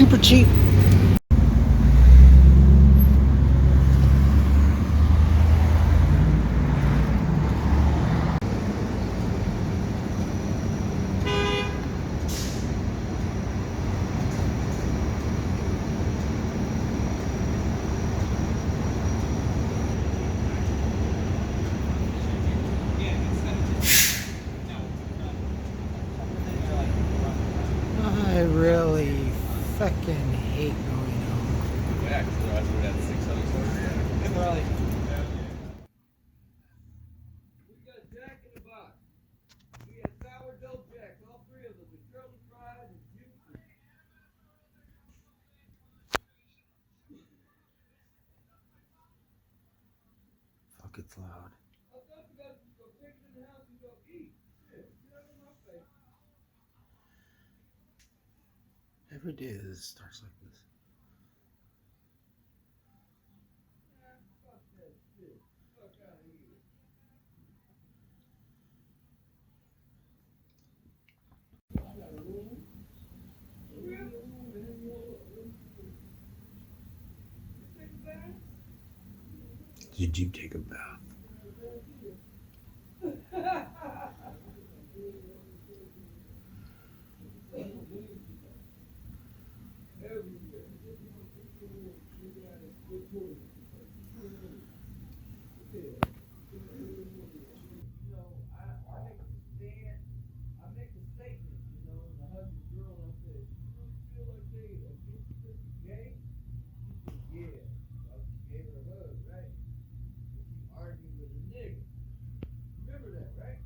super cheap. I really fucking hate going home. Yeah, because otherwise we're at 600 stores again. And they're like, We got Jack in the Box. We had sourdough jacks, all three of them, with curly fries and juice. Fuck, it's loud. I thought you guys would go take it in the house and go eat. Shit, get out of my face. Every day this starts like this. Fuck that shit. Fuck out of here. Did you take a bath? I make a statement, you know, and I hug the girl and I said, you really feel like they against you because you're gay? She said, yeah. So I gave her a hug, right? And she argued with a nigga. Remember that, right?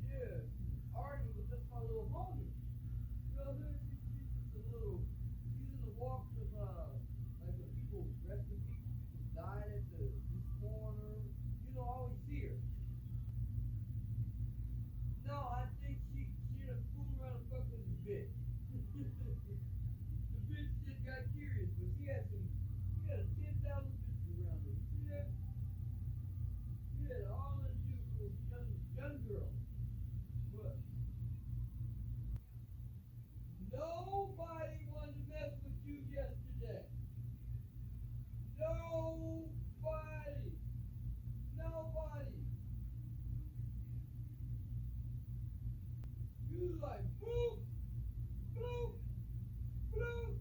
Yeah, she was arguing with just my little homie. You know what I mean? She's just a little, she's in the walks of, like when people, rest in peace, people died at this corner. You know, I always see her. No, I think she done fooled around and fucked with the bitch. The bitch just got curious, but she had a 10,000 bitches around her. You see that? She had all the beautiful young girls. What? Nobody wanted to mess with you yesterday. Nobody. Nobody. You was like, boop, boop, boop.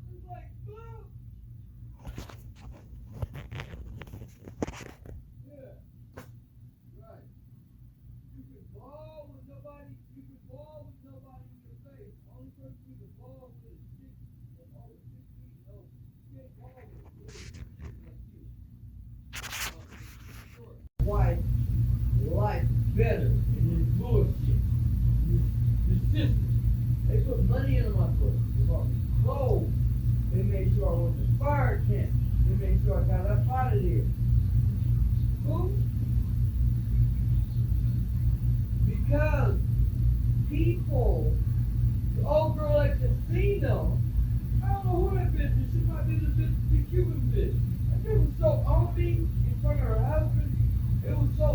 It was like, boop. Yeah, right. You could ball with nobody, you could ball with nobody in your face. Only person you could ball with is 6 and over 6 feet. No, you can't ball with like you. Short. Wife, life better in this bullshit. The sisters, they put money into my book. They bought me clothes. They made sure I went to fire camp. They made sure I got up out of there. Who? Because people, the old girl at the casino, I don't know who that bitch is. She might be the Cuban bitch. That bitch was so on me in front of her husband. It was so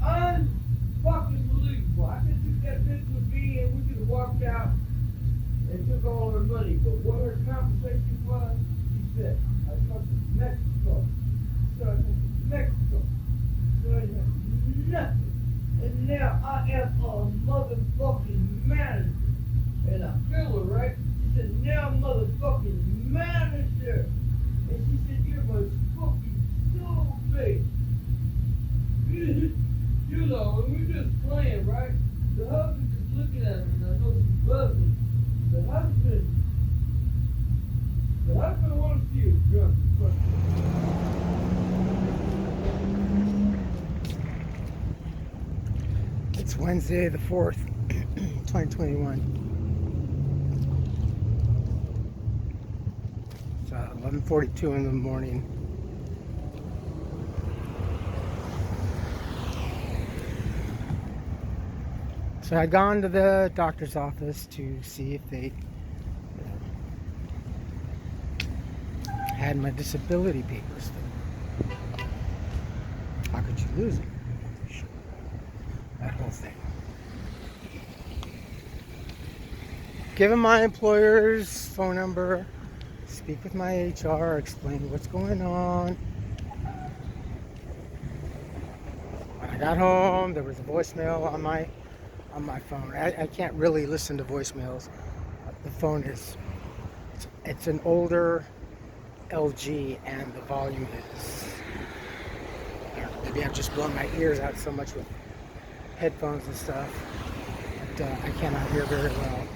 unfucking believable. I could think that bitch would be and we could have walked out and took all her money. But what her conversation was, she said, I come to Mexico. So I come to Mexico. So I have nothing. And now I am a motherfucking manager. And I feel her, right? She said, now I'm motherfucking manager. And she said, you're my fucking soul bait. You know, and we're just playing, right? The husband just looking at her, and I know she's lovely. The husband wants to see her drunk. It's Wednesday the 4th, 2021. It's 11:42 in the morning. So I'd gone to the doctor's office to see if they had my disability papers. How could you lose them? That whole thing. give him my employer's phone number, speak with my HR, explain what's going on. When I got home, there was a voicemail on my phone. I can't really listen to voicemails. The phone is, it's an older LG, and the volume is, I don't know, maybe I've just blown my ears out so much with headphones and stuff, but I cannot hear very well.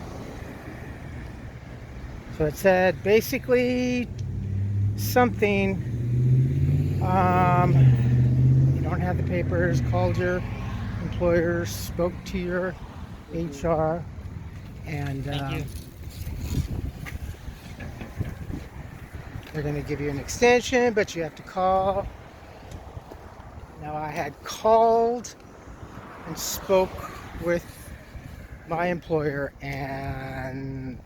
So it said basically something, you don't have the papers, called your employer, spoke to your HR, and they're going to give you an extension, but you have to call. Now I had called and spoke with my employer, and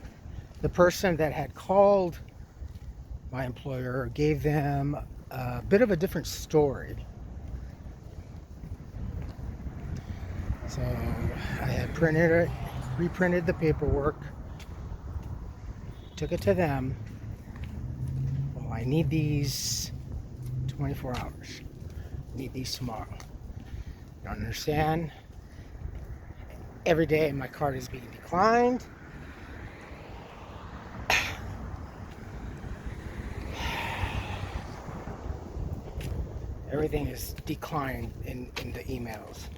the person that had called my employer gave them a bit of a different story. So I had printed it, reprinted the paperwork, took it to them. Well, I need these 24 hours. I need these tomorrow. You don't understand? Every day my card is being declined. Everything is declined in the emails.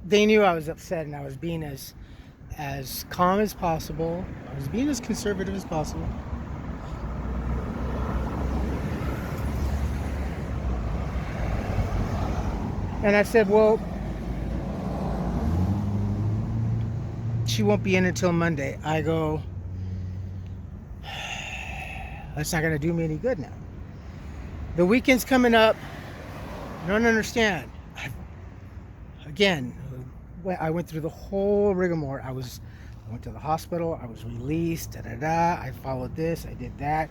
They knew I was upset, and I was being as calm as possible. I was being as conservative as possible. And I said, well, she won't be in until Monday. I go, that's not going to do me any good now. The weekend's coming up. You don't understand. Again, I went through the whole rigmarole. I went to the hospital. I was released. I followed this. I did that.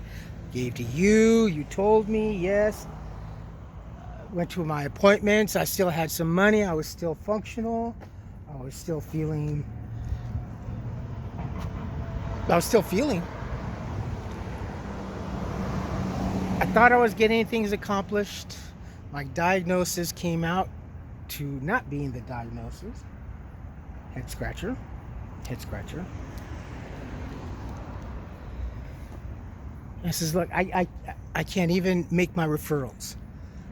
Gave to you. You told me, yes. Went to my appointments. I still had some money. I was still functional. I was still feeling. I thought I was getting things accomplished. My diagnosis came out to not being the diagnosis. Head scratcher. I says, look, I can't even make my referrals.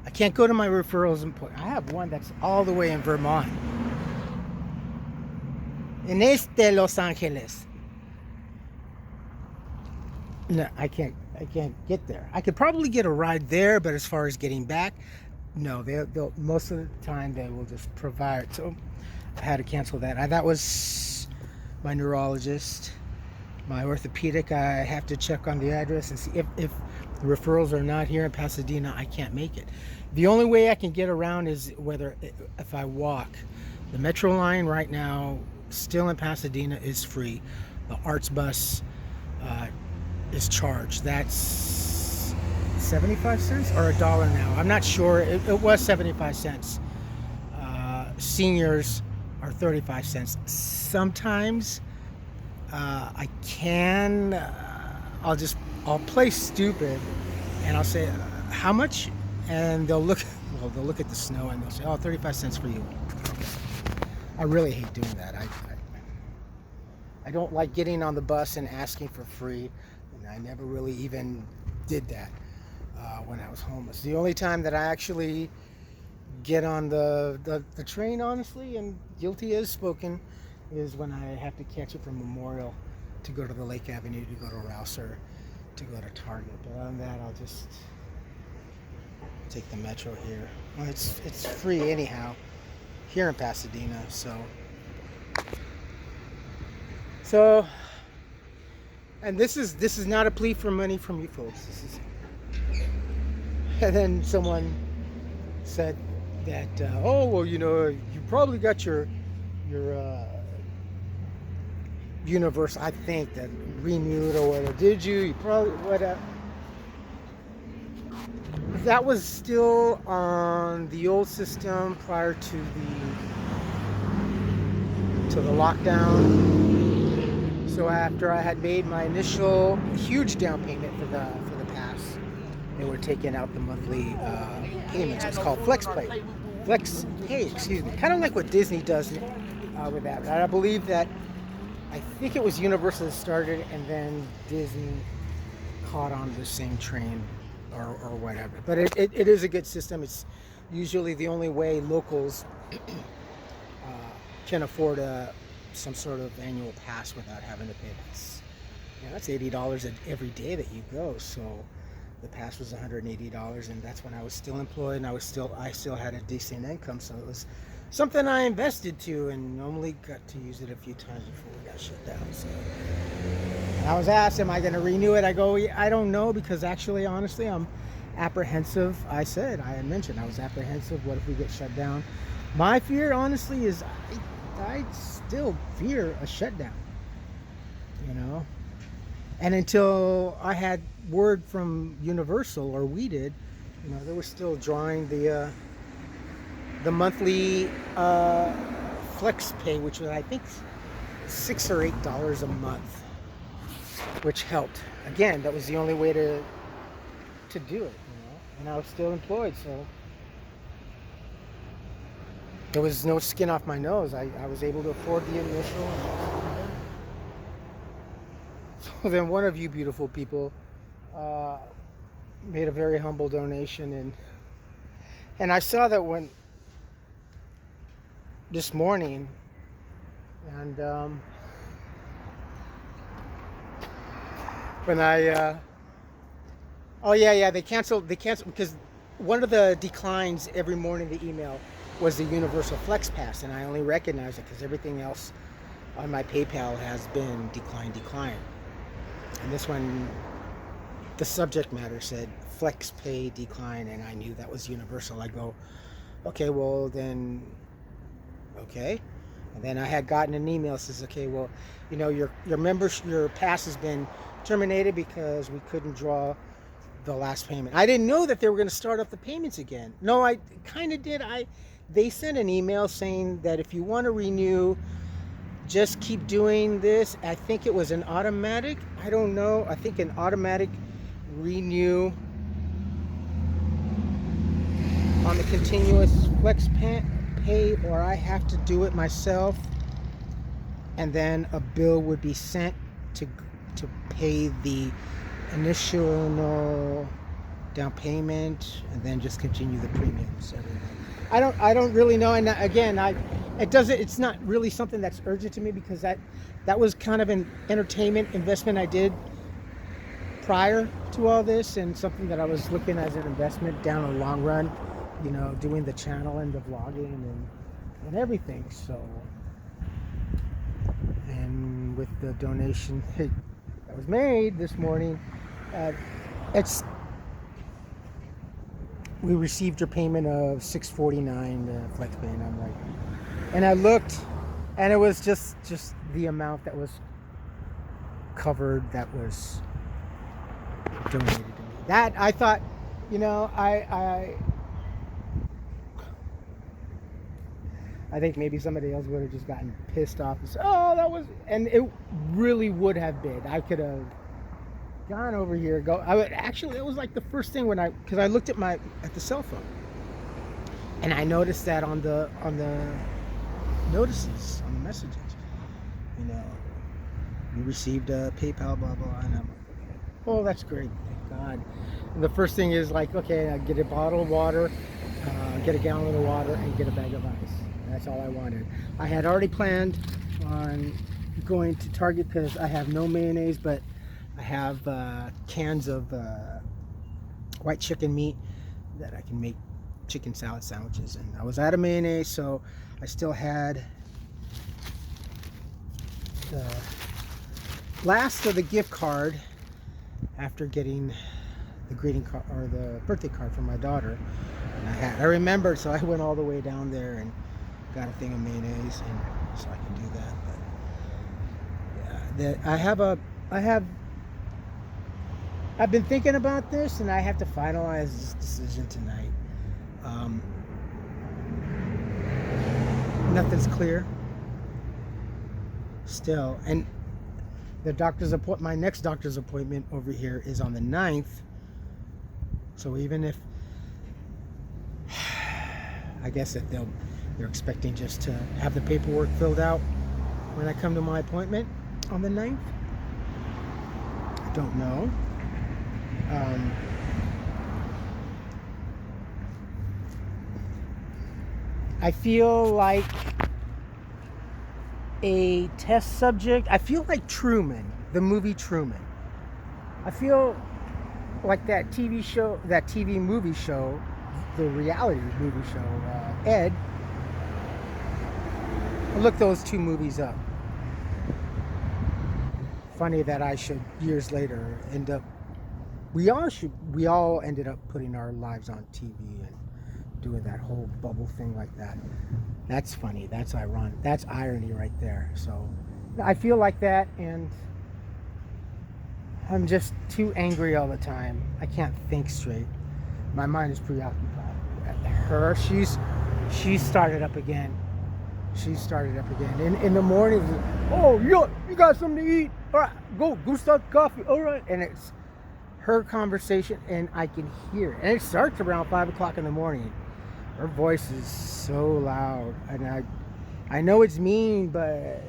I can't go to my referrals and I have one that's all the way in Vermont. In Los Angeles. No, I can't get there. I could probably get a ride there, but as far as getting back, no, they'll most of the time they will just provide. So I had to cancel that. That was my neurologist. My orthopedic, I have to check on the address and see if the referrals are not here in Pasadena. I can't make it. The only way I can get around is if I walk. The Metro line right now, still in Pasadena, is free. The Arts bus is charged. That's 75 cents or $1 now. I'm not sure. It was 75 cents. Seniors are 35 cents. Sometimes I can, I'll play stupid and I'll say, how much? And they'll look at the snow and they'll say, oh, 35 cents for you. I really hate doing that. I don't like getting on the bus and asking for free. And I never really even did that when I was homeless. The only time that I actually get on the train, honestly, and guilty as spoken, is when I have to catch it from Memorial to go to the Lake Avenue, to go to Rouser, to go to Target. But other than that, I'll just take the Metro here. Well, it's free anyhow here in Pasadena, so and this is not a plea for money from you folks. And then someone said that oh, well, you probably got your universe, I think, that renewed or whatever. Did you? You probably whatever. That was still on the old system prior to So the lockdown. So after I had made my initial huge down payment for the pass, they were taking out the monthly payments. It's called Flex Pay. Flex Pay, excuse me. Kind of like what Disney does with that. And I believe that I think it was Universal that started, and then Disney caught on the same train or whatever. But it is a good system. It's usually the only way locals can afford some sort of annual pass without having to pay. That's $80 every day that you go. So the pass was $180, and that's when I was still employed, and I still had a decent income. So it was something I invested to, and only got to use it a few times before we got shut down. So I was asked, am I going to renew it? I go, I don't know, because actually, honestly, I'm apprehensive. I had mentioned I was apprehensive. What if we get shut down? My fear, honestly, is I still fear a shutdown, and until I had word from Universal, or we did, they were still drawing the monthly flex pay, which was, I think, $6 or $8 a month, which helped. Again, that was the only way to do it, and I was still employed, so there was no skin off my nose. I was able to afford the initial. So then one of you beautiful people made a very humble donation, and I saw that when this morning, and when I they canceled because one of the declines every morning, the email was the Universal Flex Pass, and I only recognized it because everything else on my PayPal has been decline. And this one, the subject matter said Flex Pay decline, and I knew that was Universal. I go, okay, well then, okay. And then I had gotten an email that says, okay, well, your pass has been terminated because we couldn't draw the last payment. I didn't know that they were going to start up the payments again. No, I kind of did. They sent an email saying that if you want to renew, just keep doing this. I think it was an automatic. I don't know. I think an automatic renew on the continuous flex pay, or I have to do it myself, and then a bill would be sent to pay the initial down payment, and then just continue the premiums every month. I don't really know, and again, it's not really something that's urgent to me, because that was kind of an entertainment investment I did prior to all this, and something that I was looking as an investment down the long run, doing the channel and the vlogging and everything. So, and with the donation that was made this morning, we received your payment of $649 flex pay, and I'm like, and I looked, and it was just the amount that was covered, that was donated to me. That I thought, I think maybe somebody else would have just gotten pissed off and said, oh, that was, and it really would have been. I could have gone over here, it was like the first thing because I looked at the cell phone, and I noticed that on the notices, on the messages, you received a PayPal, blah blah, and I'm like, okay, oh, that's great, thank God. And the first thing is like, okay, I get a bottle of water, get a gallon of water, and get a bag of ice. That's all I wanted. I had already planned on going to Target because I have no mayonnaise, but I have cans of white chicken meat that I can make chicken salad sandwiches, and I was out of mayonnaise, so I still had the last of the gift card after getting the greeting card, or the birthday card from my daughter. And I remembered, so I went all the way down there and got a thing of mayonnaise, and so I can do that. But yeah, I've been thinking about this, and I have to finalize this decision tonight. Nothing's clear. still. And my next doctor's appointment over here is on the 9th. So even if, I guess that they're expecting just to have the paperwork filled out when I come to my appointment on the 9th. I don't know. I feel like a test subject. I feel like Truman, the movie Truman. I feel like that TV movie show, the reality movie show, Ed. I looked those two movies up. Funny that I should years later end up. We all ended up putting our lives on TV and doing that whole bubble thing like that. That's funny. That's ironic. That's irony right there. So I feel like that, and I'm just too angry all the time. I can't think straight. My mind is preoccupied. Her, she started up again. In the morning, oh, you got something to eat? All right, go start the coffee. All right, and it's her conversation, and I can hear it. And it starts around 5 o'clock in the morning. Her voice is so loud, and I know it's mean, but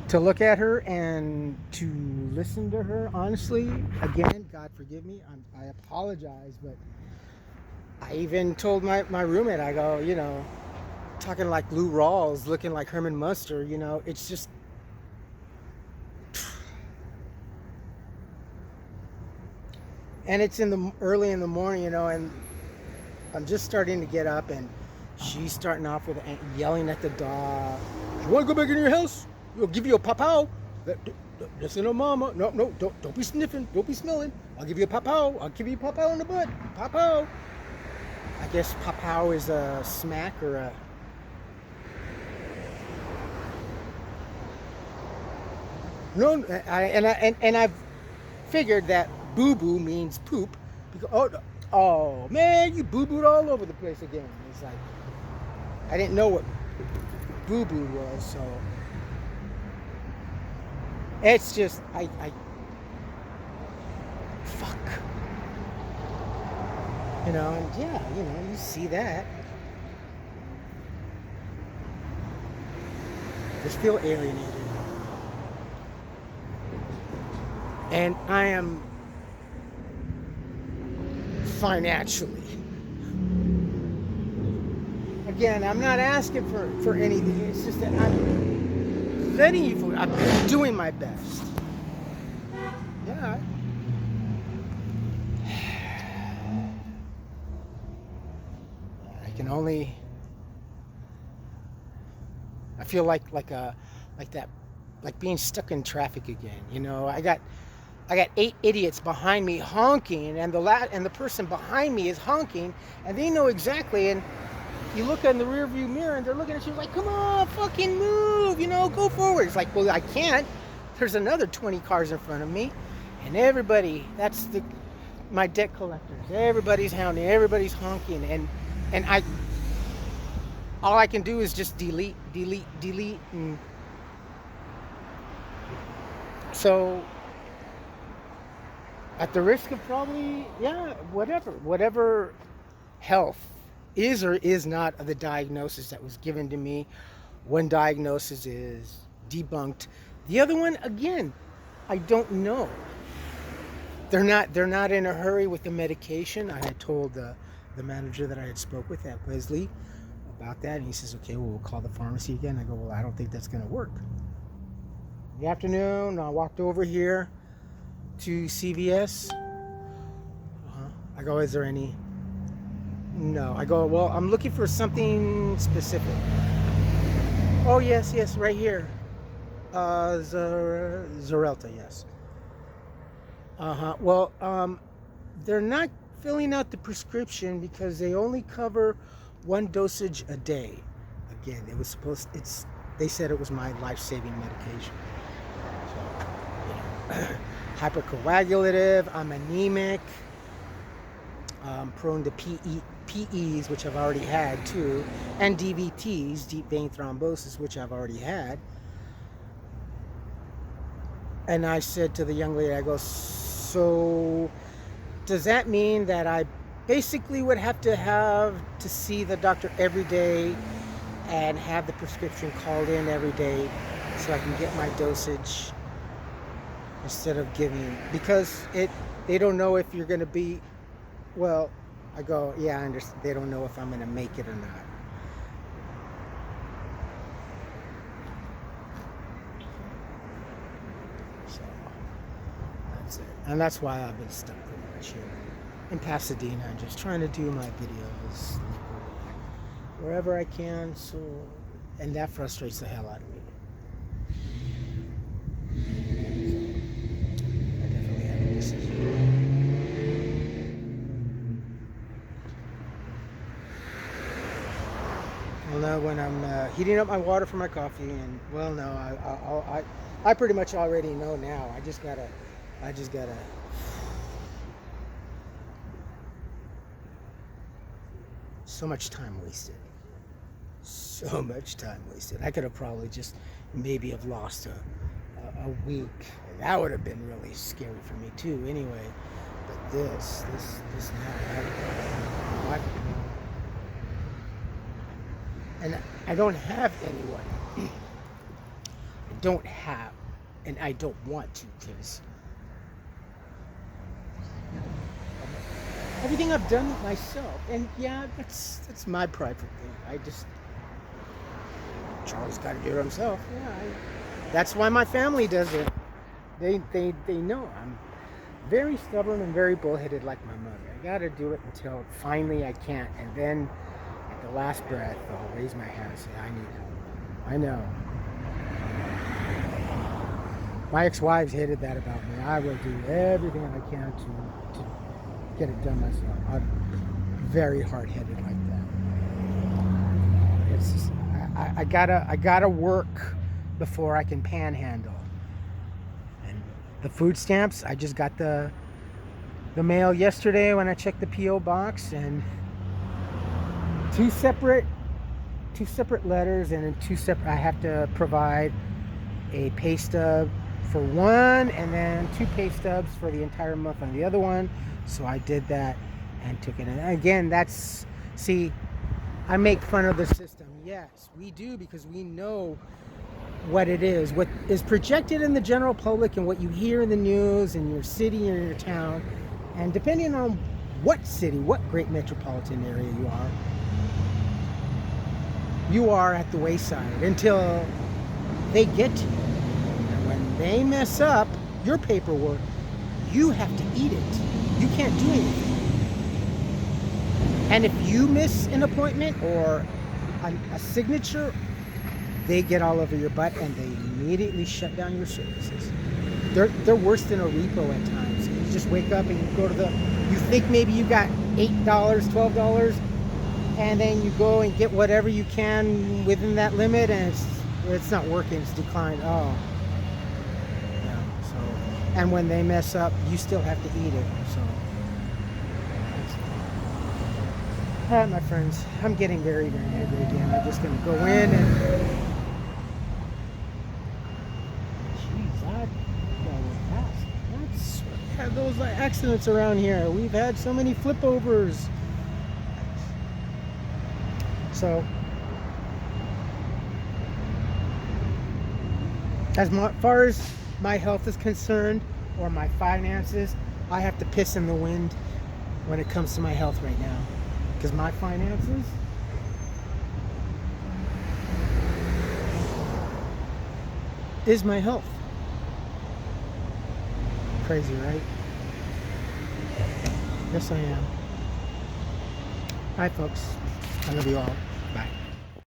to look at her and to listen to her, honestly, again, God forgive me, I apologize, but I even told my roommate, I go, talking like Lou Rawls, looking like Herman Munster, it's just, and it's early in the morning, and I'm just starting to get up, and she's starting off with yelling at the dog. You want to go back in your house? We'll give you a pow. Listen to mama. No, don't be sniffing. Don't be smelling. I'll give you a pow. I'll give you a pow in the butt. Pow. I guess pow is a smack or a. No, I've figured that boo-boo means poop. Because, oh man, you boo-booed all over the place again. It's like, I didn't know what boo-boo was, so it's just, I fuck. And yeah, you see that. Just feel alienated. And I am financially. Again, I'm not asking for anything. It's just that I'm letting you for. I'm doing my best. Yeah. I can only. I feel like being stuck in traffic again. I got 8 idiots behind me honking, and the person behind me is honking, and they know exactly. And you look in the rearview mirror, and they're looking at you like, "Come on, fucking move! Go forward." It's like, well, I can't. There's another 20 cars in front of me, and everybody. That's my debt collectors. Everybody's hounding. Everybody's honking, and all I can do is just delete, and so. At the risk of probably, whatever health is or is not the diagnosis that was given to me. One diagnosis is debunked. The other one, again, I don't know. They're not in a hurry with the medication. I had told the manager that I had spoke with at Wesley about that, and he says, okay, well, we'll call the pharmacy again. I go, well, I don't think that's going to work. In the afternoon, I walked over here to CVS. I go, is there any? No. I go, well, I'm looking for something specific. Oh, yes, right here. Xarelta, yes. Well, they're not filling out the prescription because they only cover one dosage a day. Again, they said it was my life-saving medication. So, hypercoagulative, I'm anemic, I'm prone to PEs, which I've already had too, and DVTs, deep vein thrombosis, which I've already had. And I said to the young lady, I go, so does that mean that I basically would have to see the doctor every day and have the prescription called in every day so I can get my dosage instead of giving, because they don't know if you're going to be, well, I go, yeah, I understand. They don't know if I'm going to make it or not. So that's it. And that's why I've been stuck pretty much here in Pasadena, just trying to do my videos wherever I can. So, and that frustrates the hell out of me. So, I definitely have a decision. Well, no, when I'm heating up my water for my coffee, and well, no, I pretty much already know now. I just gotta. So much time wasted. So much time wasted. I could have probably just maybe have lost a week. That would have been really scary for me too. Anyway, but this now. And I don't have anyone. I don't have, and I don't want to, because everything I've done it myself. And yeah, that's my private thing. Charlie's got to do it himself. Yeah, that's why my family does it. They know I'm very stubborn and very bullheaded like my mother. I got to do it until finally I can't, and then at the last breath, I'll raise my hand and say, I need help. I know. My ex-wives hated that about me. I will do everything I can to get it done myself. I'm very hard-headed like that. It's just, I gotta work before I can panhandle. And the food stamps, I just got the mail yesterday when I checked the P.O. box, and two separate letters, and in I have to provide a pay stub for one, and then 2 pay stubs for the entire month on the other one. So I did that and took it. And again, see, I make fun of the system. Yes, we do, because we know what it is, what is projected in the general public, and what you hear in the news in your city or your town. And depending on what city, what great metropolitan area you are at the wayside until they get to you. And when they mess up your paperwork, you have to eat it. You can't do anything. And if you miss an appointment or a signature, they get all over your butt and they immediately shut down your services. They're worse than a repo at times. You just wake up and you go to you think maybe you got $8, $12, and then you go and get whatever you can within that limit, and it's not working, it's declined. Oh. Yeah, so, and when they mess up, you still have to eat it. So, all right, my friends, I'm getting very, very angry again. I'm just going to go in and... Jeez, I got past. That's... We had those accidents around here. We've had so many flipovers. So, as far as my health is concerned, or my finances, I have to piss in the wind when it comes to my health right now. Because my finances is my health. Crazy, right? Yes, I am. All right, folks. I love you all. Bye.